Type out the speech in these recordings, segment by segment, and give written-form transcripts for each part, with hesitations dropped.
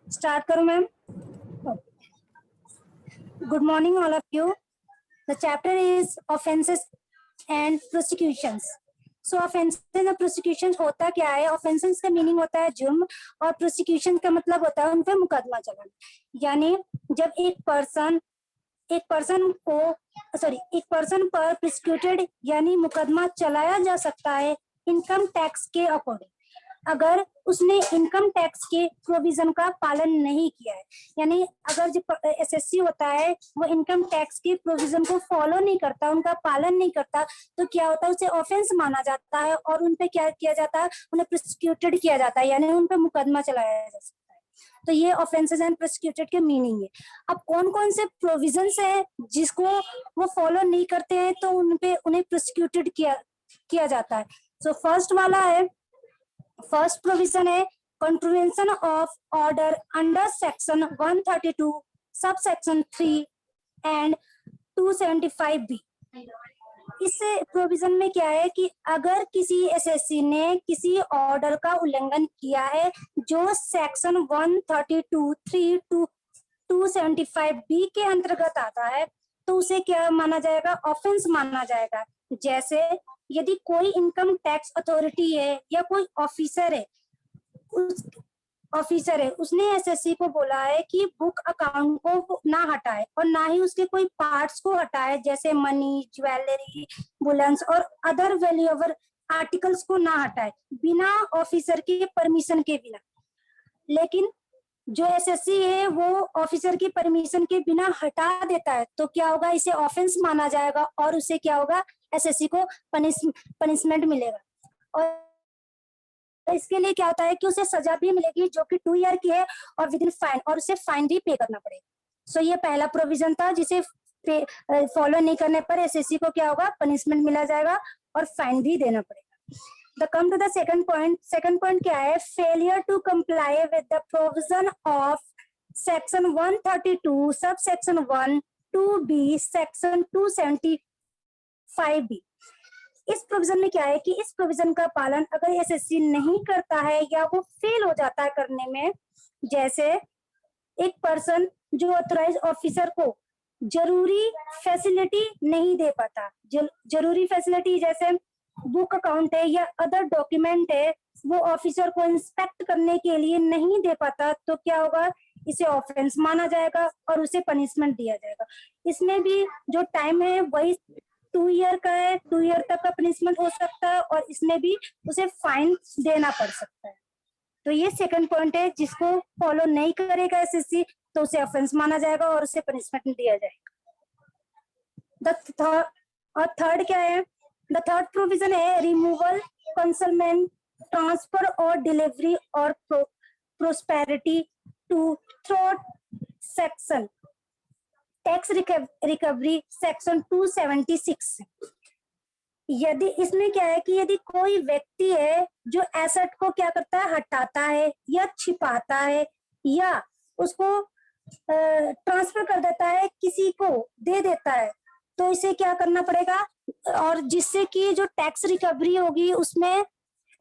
Start करूं ma'am? Good morning all of you. The chapter is offences and prosecutions. So offences and prosecutions होता क्या है? Offences का meaning होता है जुर्म और प्रोसिक्यूशन का मतलब होता है उन पे मुकदमा चलाना. यानी जब एक पर्सन पर प्रोसिक्यूटेड यानी मुकदमा चलाया जा सकता है इनकम टैक्स के अकॉर्डिंग, अगर उसने इनकम टैक्स के प्रोविजन का पालन नहीं किया है. यानी अगर जो एसएससी होता है वो इनकम टैक्स के प्रोविजन को फॉलो नहीं करता, उनका पालन नहीं करता, तो क्या होता है? उसे ऑफेंस माना जाता है और उन पे क्या किया जाता है? उन्हें प्रोसिक्यूटेड किया जाता है, यानी उन पे मुकदमा चलाया जा सकता है. तो ये ऑफेंसेस एंड प्रोसिक्यूटेड के मीनिंग है. अब कौन कौन से प्रोविजंस है जिसको वो फॉलो नहीं करते हैं तो उन्हें प्रोसिक्यूटेड किया जाता है. सो फर्स्ट प्रोविजन है contravention of order under section 132 sub section 3 and 275B. इस प्रोविजन में क्या है कि अगर किसी एसएससी ने किसी ऑर्डर का उल्लंघन किया है जो सेक्शन 132 3 टू 275B के अंतर्गत आता है तो उसे क्या माना जाएगा? ऑफेंस माना जाएगा. जैसे यदि कोई इनकम टैक्स अथॉरिटी है या कोई ऑफिसर है उसने एसएससी को बोला है कि बुक अकाउंट को ना हटाए और ना ही उसके कोई पार्ट्स को हटाए, जैसे मनी, ज्वेलरी, बुलेंस और अदर वैल्यूएबल आर्टिकल्स को ना हटाए बिना ऑफिसर के परमिशन के बिना. लेकिन जो एसएससी है वो ऑफिसर की परमिशन के बिना हटा देता है तो क्या होगा? इसे ऑफेंस माना जाएगा और उसे क्या होगा? एसएससी को पनिशमेंट मिलेगा. और इसके लिए क्या होता है कि उसे सजा भी मिलेगी जो कि 2 ईयर की है और विद इन फाइन, और उसे फाइन भी पे करना पड़ेगा. सो ये पहला प्रोविजन था जिसे फॉलो नहीं करने पर एसएससी को क्या होगा? पनिशमेंट मिला जाएगा और फाइन भी देना पड़ेगा. The come to the second point. Second point क्या है? Failure to comply with the provision of section 132 subsection 1 2B section 275B. इस प्रोविजन में क्या है कि इस प्रोविजन का पालन अगर एसएससी नहीं करता है या वो फेल हो जाता है करने में, जैसे एक पर्सन जो ऑथराइज ऑफिसर को जरूरी फैसिलिटी नहीं दे पाता, जरूरी फैसिलिटी जैसे बुक अकाउंट है या अदर डॉक्यूमेंट है वो ऑफिसर को इंस्पेक्ट करने के लिए नहीं दे पाता, तो क्या होगा? इसे ऑफेंस माना जाएगा और उसे पनिशमेंट दिया जाएगा. इसमें भी जो टाइम है वही 2 ईयर का है, 2 ईयर तक का पनिशमेंट हो सकता है और इसमें भी उसे फाइन देना पड़ सकता है. तो ये सेकंड पॉइंट है, जिसको फॉलो नहीं करेगा एसएससी तो उसे ऑफेंस माना जाएगा और उसे पनिशमेंट दिया जाएगा. और थर्ड क्या है? द थर्ड प्रोविजन है रिमूवल, कंसलमेंट, ट्रांसफर और डिलीवरी और prosperity to throat section tax recovery section 276. यदि इसमें क्या है कि यदि कोई व्यक्ति है जो एसेट को क्या करता है? हटाता है या छिपाता है या उसको ट्रांसफर कर देता है, किसी को दे देता है, तो इसे क्या करना पड़ेगा? और जिससे कि जो टैक्स रिकवरी होगी उसमें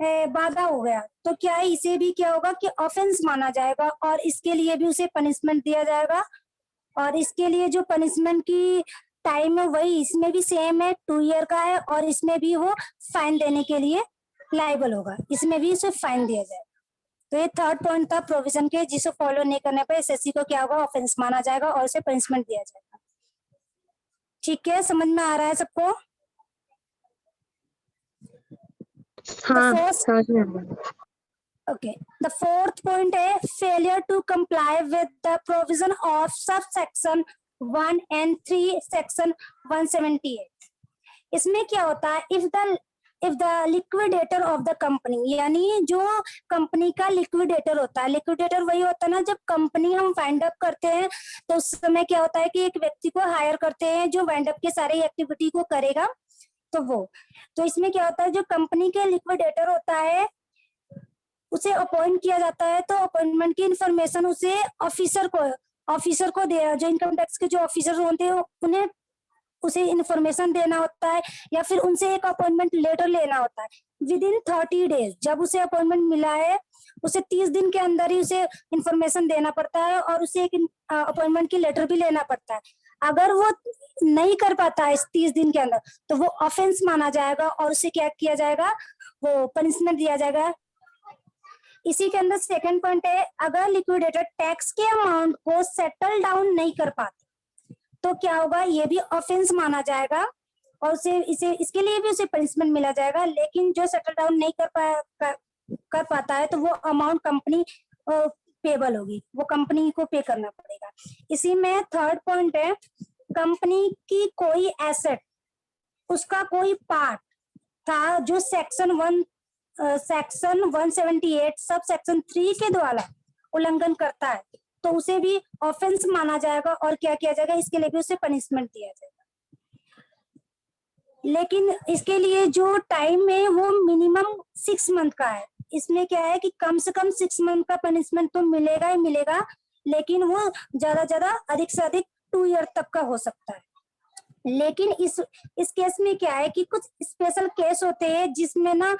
बाधा हो गया तो क्या है? इसे भी क्या होगा कि ऑफेंस माना जाएगा और इसके लिए भी उसे पनिशमेंट दिया जाएगा. और इसके लिए जो पनिशमेंट की टाइम है वही इसमें भी सेम है, 2 ईयर का है और इसमें भी वो फाइन देने के लिए लायबल होगा, इसमें भी उसे फाइन दिया जाएगा. तो ये थर्ड पॉइंट था प्रोविजन के, जिसे फॉलो नहीं करने पर एसएससी को क्या होगा? ऑफेंस माना जाएगा और उसे पनिशमेंट दिया जाएगा. ठीक है, समझ में आ रहा है सबको? हाँ, समझ में आ रहा है. Okay. The fourth point है failure to comply with the provision of subsection 1 and 3 section 178. इसमें क्या होता है? if the liquidator of the company, यानी जो कंपनी का लिक्विडेटर होता है, लिक्विडेटर वही होता है ना जब कंपनी हम वाइंड अप करते हैं तो उस समय क्या होता है कि एक व्यक्ति को हायर करते हैं जो वाइंड अप के सारे एक्टिविटी को करेगा. तो इसमें क्या होता है? जो कंपनी के लिक्विडेटर होता है उसे अपॉइंट किया जाता है तो अपॉइंटमेंट की इंफॉर्मेशन उसे ऑफिसर को दे, जो इनकम टैक्स के जो ऑफिसर होते हैं उन्हें उसे इंफॉर्मेशन देना होता है या फिर उनसे एक अपॉइंटमेंट लेटर लेना होता है विद इन 30 डेज. जब उसे अपॉइंटमेंट मिला है उसे 30 दिन के अंदर ही उसे इंफॉर्मेशन देना पड़ता है और उसे एक अपॉइंटमेंट की लेटर भी लेना पड़ता है। अगर वो नहीं कर पाता है इस 30 दिन के अंदर तो वो ऑफेंस माना जाएगा और उसे क्या किया जाएगा, वो पनिशमेंट दिया जाएगा। इसी के अंदर सेकंड पॉइंट है, अगर लिक्विडेटर टैक्स के अमाउंट को सेटल डाउन नहीं कर पाते तो क्या होगा, ये भी ऑफेंस माना जाएगा और उसे इसके लिए भी उसे पनिशमेंट मिला जाएगा। लेकिन जो सेटल डाउन नहीं कर पाता है तो वो अमाउंट कंपनी पेबल होगी, वो कंपनी को पे करना पड़ेगा। इसी में थर्ड पॉइंट है, कंपनी की कोई एसेट, उसका कोई पार्ट था जो सेक्शन 178 सब सेक्शन 3 के द्वारा उल्लंघन करता है तो उसे भी ऑफेंस माना जाएगा और क्या किया जाएगा, इसके लिए भी उसे पनिशमेंट दिया जाएगा। लेकिन इसके लिए जो टाइम है वो मिनिमम 6 मंथ का है। इसमें क्या है कि कम से कम 6 मंथ का पनिशमेंट तो मिलेगा ही मिलेगा, लेकिन वो ज्यादा अधिक से अधिक 2 ईयर तक का हो सकता है। लेकिन इस केस में क्या है कि कुछ स्पेशल केस होते हैं जिसमें ना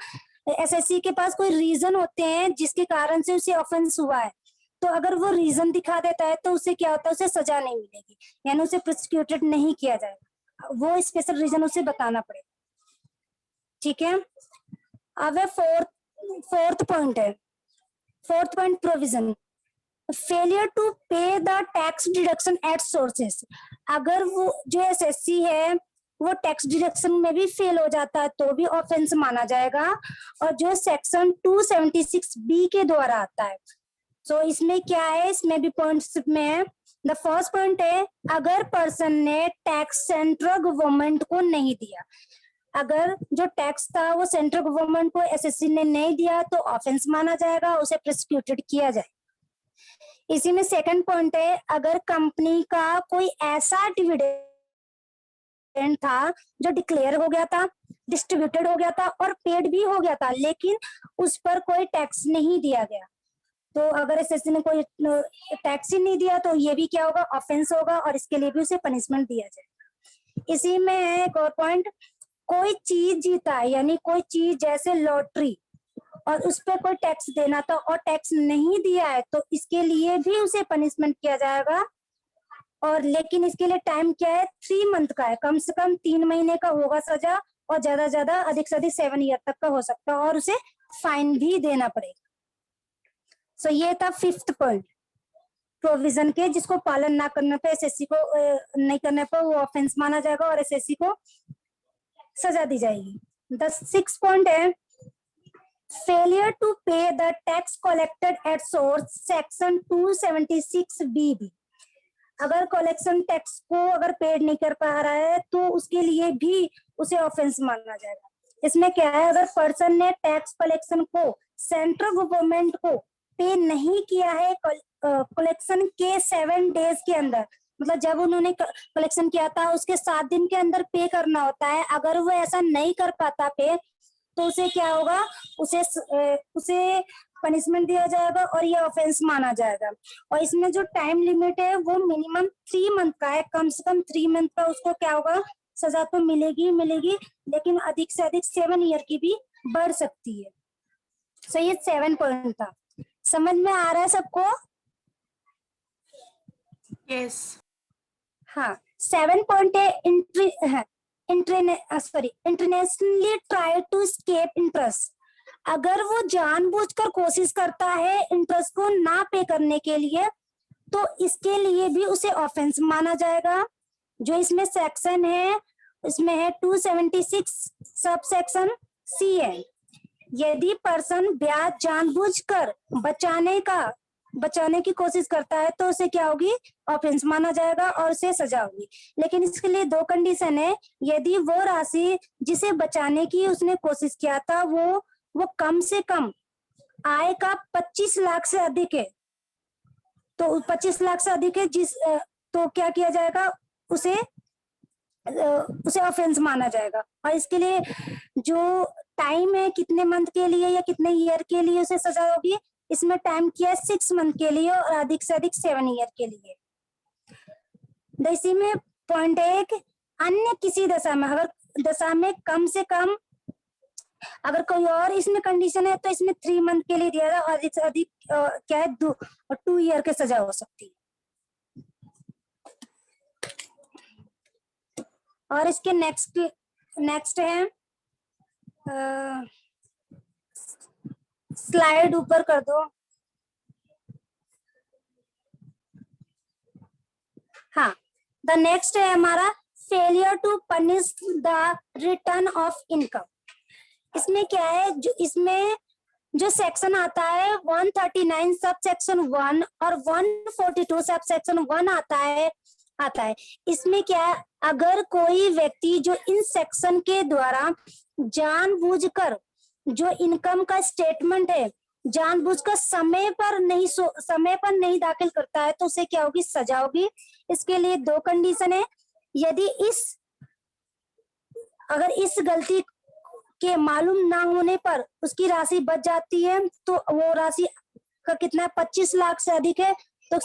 एसएससी के पास कोई रीजन होते हैं जिसके कारण से उसे ऑफेंस हुआ है, तो अगर वो रीजन दिखा देता है तो उसे क्या होता है, उसे सजा नहीं मिलेगी, यानी उसे प्रोसिक्यूटेड नहीं किया जाएगा, वो स्पेशल रीजन उसे बताना पड़ेगा। ठीक है, अब फोर्थ पॉइंट है, fourth point provision, failure to pay the tax deduction at sources. अगर वो जो एसएससी है वो टैक्स डिडक्शन में भी फेल हो जाता है तो भी ऑफेंस माना जाएगा, और जो सेक्शन 276 बी के द्वारा आता है। सो इसमें क्या है, इसमें भी पॉइंट्स में है। द फर्स्ट पॉइंट है, अगर पर्सन ने टैक्स सेंट्रल गवर्नमेंट को नहीं दिया, अगर जो टैक्स था वो सेंट्रल गवर्नमेंट को एसएससी ने नहीं दिया तो ऑफेंस माना जाएगा, उसे प्रोसिक्यूटेड किया जाए। इसी में सेकंड पॉइंट है, अगर कंपनी का कोई ऐसा डिविडेंड था जो डिक्लेयर हो गया था, डिस्ट्रीब्यूटेड हो गया था और पेड भी हो गया था, लेकिन उस पर कोई टैक्स नहीं दिया गया, तो अगर एसएससी ने कोई टैक्स ही नहीं दिया तो ये भी क्या होगा, ऑफेंस होगा और इसके लिए भी उसे पनिशमेंट दिया जाएगा। इसी में है एक और पॉइंट, कोई चीज जीता है, यानी कोई चीज जैसे लॉटरी और उस पर कोई टैक्स देना था और टैक्स नहीं दिया है तो इसके लिए भी उसे पनिशमेंट किया जाएगा। और लेकिन इसके लिए टाइम क्या है, 3 मंथ का है, कम से कम 3 महीने का होगा सजा और ज्यादा अधिक से अधिक 7 ईयर तक का हो सकता है और उसे फाइन भी देना पड़ेगा। सो ये था 5th पॉइंट प्रोविजन के, जिसको पालन ना करने पे एसएससी को नहीं करने पर वो ऑफेंस माना जाएगा और एसएससी को सजा दी जाएगी। द 6th पॉइंट है, failure to pay the tax collected at source section 276 B. अगर कलेक्शन टैक्स को अगर पेड नहीं कर पा रहा है तो उसके लिए भी उसे ऑफेंस माना जाएगा। इसमें क्या है, अगर पर्सन ने टैक्स कलेक्शन को सेंट्रल गवर्नमेंट को पे नहीं किया है कलेक्शन के 7 डेज के अंदर, मतलब जब उन्होंने कलेक्शन किया था उसके 7 दिन के अंदर पे करना होता है, अगर वो ऐसा नहीं कर पाता पे तो उसे क्या होगा, उसे पनिशमेंट दिया जाएगा और ये ऑफेंस माना जाएगा। और इसमें जो टाइम लिमिट है वो मिनिमम 3 मंथ का है, कम से कम 3 मंथ का उसको क्या होगा, सजा तो मिलेगी, लेकिन अधिक से अधिक 7 ईयर की भी बढ़ सकती है। सो ये 7 पॉइंट था, समझ में आ रहा है सबको? यस। हाँ, 7 पॉइंट है, internationally try to escape interest. अगर वो जानबूझकर कोशिश करता है इंटरेस्ट को ना पे करने के लिए तो इसके लिए भी उसे ऑफेंस माना जाएगा। जो इसमें सेक्शन है इसमें है 276 सब सेक्शन सी है। यदि पर्सन ब्याज जानबूझकर बचाने की कोशिश करता है तो उसे क्या होगी, ऑफेंस माना जाएगा और उसे सजा होगी। लेकिन इसके लिए 2 कंडीशन है, यदि वो राशि जिसे बचाने की उसने कोशिश किया था वो कम से कम आय का 25 लाख से अधिक है, तो 25 लाख से अधिक है तो क्या किया जाएगा, उसे ऑफेंस माना जाएगा। और इसके लिए जो टाइम है, कितने मंथ के लिए या कितने ईयर के लिए उसे सजा होगी, इसमें टाइम किया है 6 मंथ के लिए और अधिक से अधिक 7 ईयर के लिए। इसी में पॉइंट 1, अन्य किसी दशा में, अगर दशा में कम से कम अगर कोई और इसमें कंडीशन है तो इसमें 3 मंथ के लिए दिया जाए, अधिक से अधिक क्या है 2 ईयर के सजा हो सकती है। और इसके नेक्स्ट है, स्लाइड ऊपर कर दो। हाँ, द नेक्स्ट है हमारा failure to punish the return of income. इसमें क्या है, जो सेक्शन आता है 139 सब सेक्शन 1 और 142 सब सेक्शन 1 आता है। इसमें क्या है, अगर कोई व्यक्ति जो इन सेक्शन के द्वारा जानबूझकर जो इनकम का स्टेटमेंट है जानबूझकर समय पर नहीं दाखिल करता है तो उसे क्या होगी, सजा होगी। इसके लिए 2 कंडीशन है। यदि अगर इस गलती के मालूम ना होने पर उसकी राशि बच जाती है तो वो राशि का कितना 25 लाख से अधिक है तो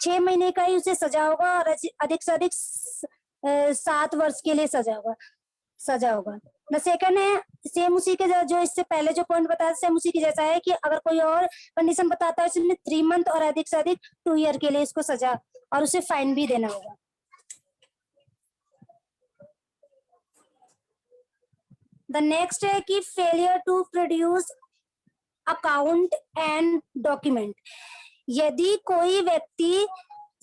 6 महीने का ही उसे सजा होगा और अधिक से अधिक 7 वर्ष के लिए सजा होगा। द सेकंड है सेम उसी के जो इससे पहले जो पॉइंट बताया सेम उसी के जैसा है कि अगर कोई और कंडीशन बताता है इसमें 3 मंथ और अधिक से अधिक 2 ईयर के लिए इसको सजा और उसे फाइन भी देना होगा। द नेक्स्ट है कि failure to produce account and document. यदि कोई व्यक्ति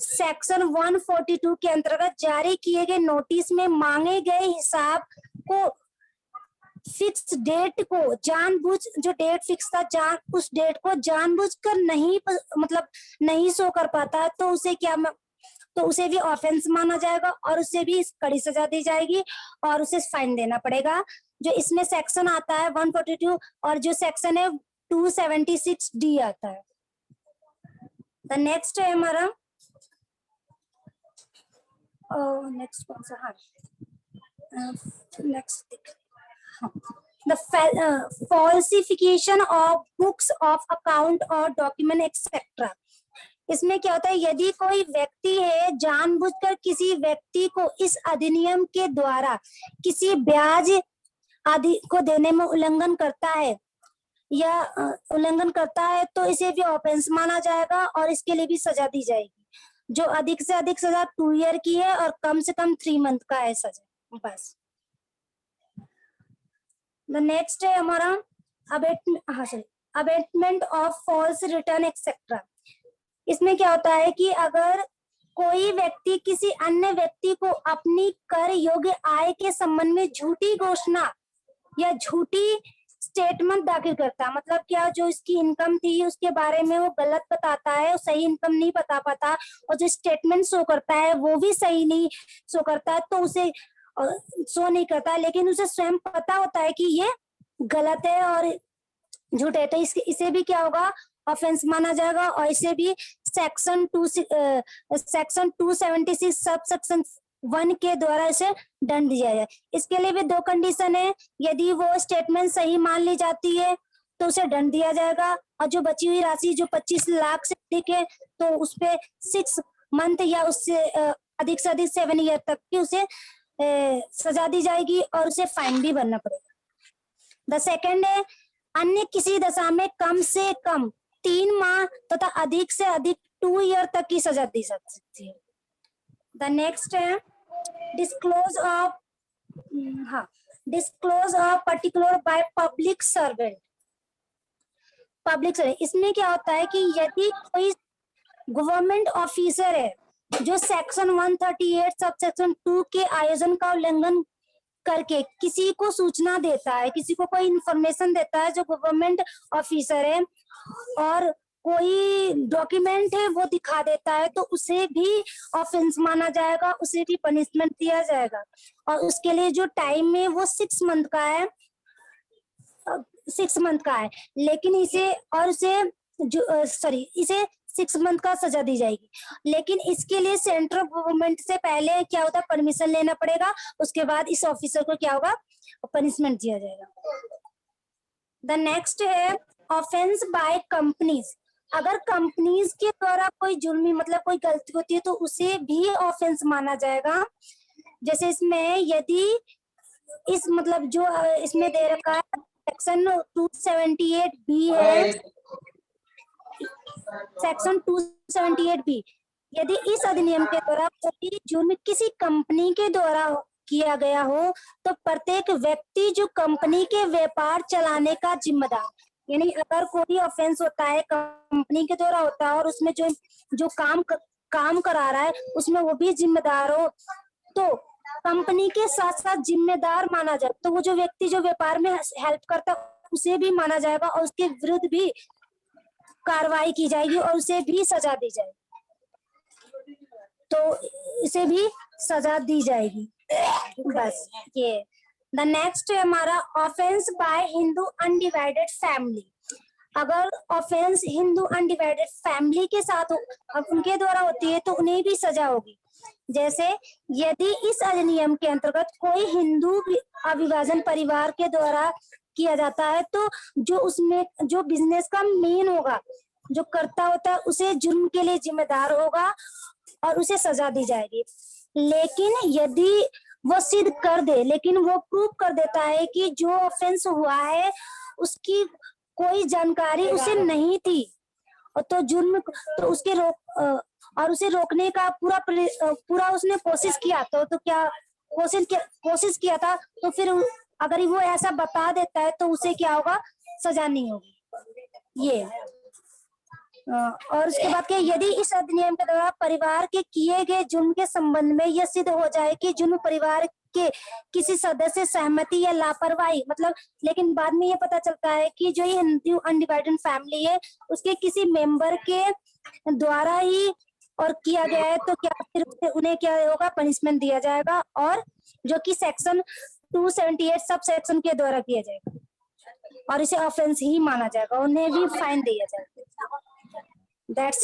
सेक्शन 142 के अंतर्गत जारी किए गए नोटिस में मांगे गए हिसाब को फिक्स डेट को जो डेट फिक्स था उस डेट को जानबूझकर नहीं शो कर पाता तो उसे भी ऑफेंस माना जाएगा और उसे भी कड़ी सजा दी जाएगी और उसे फाइन देना पड़ेगा। जो इसमें सेक्शन आता है 142 और जो सेक्शन है 276 डी आता है। द नेक्स्ट है हमारा नेक्स्ट कौन सा, हाँ next the falsification of books of account और document etc। इसमें क्या होता है, यदि कोई व्यक्ति है जानबूझकर किसी व्यक्ति को इस अधिनियम के द्वारा किसी ब्याज आदि को देने में उल्लंघन करता है तो इसे भी ऑफेंस माना जाएगा और इसके लिए भी सजा दी जाएगी। जो अधिक से अधिक सजा 2 ईयर की है और कम से कम 3 मंथ का है सजा बस। द नेक्स्ट है हमारा abetment of false return etcetera. इसमें क्या होता है कि अगर कोई व्यक्ति किसी अन्य व्यक्ति को अपनी कर योग्य आय के संबंध में झूठी घोषणा या झूठी स्टेटमेंट दाखिल करता है, मतलब क्या जो इसकी इनकम थी उसके बारे में वो गलत बताता है, सही इनकम नहीं बता पाता और जो स्टेटमेंट शो करता है वो भी सही नहीं शो करता है तो उसे शो नहीं करता, लेकिन उसे स्वयं पता होता है कि ये गलत है और झूठ है तो इसे भी क्या होगा, ऑफेंस माना जाएगा और इसे भी सेक्शन 276 सब सेक्शन 1 के द्वारा इसे दंड दिया जाए। इसके लिए भी 2 कंडीशन है। यदि वो स्टेटमेंट सही मान ली जाती है तो उसे दंड दिया जाएगा और जो बची हुई राशि जो 25 लाख से अधिक है तो उस पे 6 मंथ या उससे अधिक से अधिक 7 ईयर तक की उसे सजा दी जाएगी और उसे फाइन भी भरना पड़ेगा। द सेकंड है अन्य किसी दशा में कम से कम 3 माह तथा अधिक से अधिक 2 ईयर तक की सजा दी जा सकती है। द नेक्स्ट है disclose of particular by public servant. इसमें क्या होता है कि यदि कोई गवर्नमेंट ऑफिसर है जो सेक्शन 138 सब सेक्शन 2 के आयोजन का उल्लंघन करके किसी को सूचना देता है, किसी को कोई इंफॉर्मेशन देता है जो गवर्नमेंट ऑफिसर है और कोई डॉक्यूमेंट है वो दिखा देता है तो उसे भी ऑफेंस माना जाएगा, उसे भी पनिशमेंट दिया जाएगा और उसके लिए जो टाइम है वो 6 मंथ का है, 6 मंथ का है, लेकिन इसे 6 मंथ का सजा दी जाएगी। लेकिन इसके लिए सेंट्रल गवर्नमेंट से पहले क्या होता है, परमिशन लेना पड़ेगा, उसके बाद इस ऑफिसर को क्या होगा, पनिशमेंट दिया जाएगा। द नेक्स्ट है ऑफेंस बाय कंपनीज। अगर कंपनीज के द्वारा कोई जुर्मी मतलब कोई गलती होती है तो उसे भी ऑफेंस माना जाएगा। जैसे इसमें यदि इस मतलब जो इसमें दे रखा है सेक्शन 278 बी है, सेक्शन 278 बी, यदि इस अधिनियम के द्वारा कोई जुर्म किसी कंपनी के द्वारा किया गया हो तो प्रत्येक व्यक्ति जो कंपनी के व्यापार चलाने का जिम्मेदार, यानी अगर कोई ऑफेंस होता है कंपनी के द्वारा होता है और उसमें जो जो काम करा रहा है उसमें वो भी जिम्मेदार हो, तो कंपनी के साथ साथ जिम्मेदार माना जाए, तो वो जो व्यक्ति जो व्यापार में हेल्प करता है उसे भी माना जाएगा और उसके विरुद्ध भी कार्रवाई की जाएगी और उसे भी सजा दी जाएगी, तो इसे भी सजा दी जाएगी। बस ये द नेक्स्ट है हमारा offence by Hindu undivided family. अगर ऑफेंस हिंदू अनडिवाइडेड फैमिली के साथ अब उनके द्वारा होती है तो उन्हें भी सजा होगी। जैसे यदि इस अधिनियम के अंतर्गत कोई हिंदू अविभाजन परिवार के द्वारा किया जाता है तो जो उसमें जो बिजनेस का मेन होगा, जो करता होता है, उसे जुर्म के लिए जिम्मेदार होगा और उसे सजा दी जाएगी। लेकिन यदि वो सिद्ध कर दे, लेकिन वो प्रूव कर देता है कि जो ऑफेंस हुआ है उसकी कोई जानकारी उसे नहीं थी और तो जुर्म तो उसके और उसे रोकने का पूरा उसने कोशिश किया तो क्या कोशिश किया था, तो फिर अगर वो ऐसा बता देता है तो उसे क्या होगा, सजा नहीं होगी। ये और उसके बाद के यदि इस अधिनियम के द्वारा परिवार के किए गए जुर्म के संबंध में यह सिद्ध हो जाए कि जुर्म परिवार के किसी सदस्य सहमति या लापरवाही, मतलब लेकिन बाद में ये पता चलता है कि जो ये हिंदू अनडिवाइडेड फैमिली है उसके किसी मेंबर के द्वारा ही और किया गया है, तो क्या फिर उन्हें क्या होगा, पनिशमेंट दिया जाएगा और जो कि सेक्शन 278 सब सेक्शन के द्वारा किया जाएगा और इसे ऑफेंस ही माना जाएगा, उन्हें भी फाइन दिया जाएगा। That's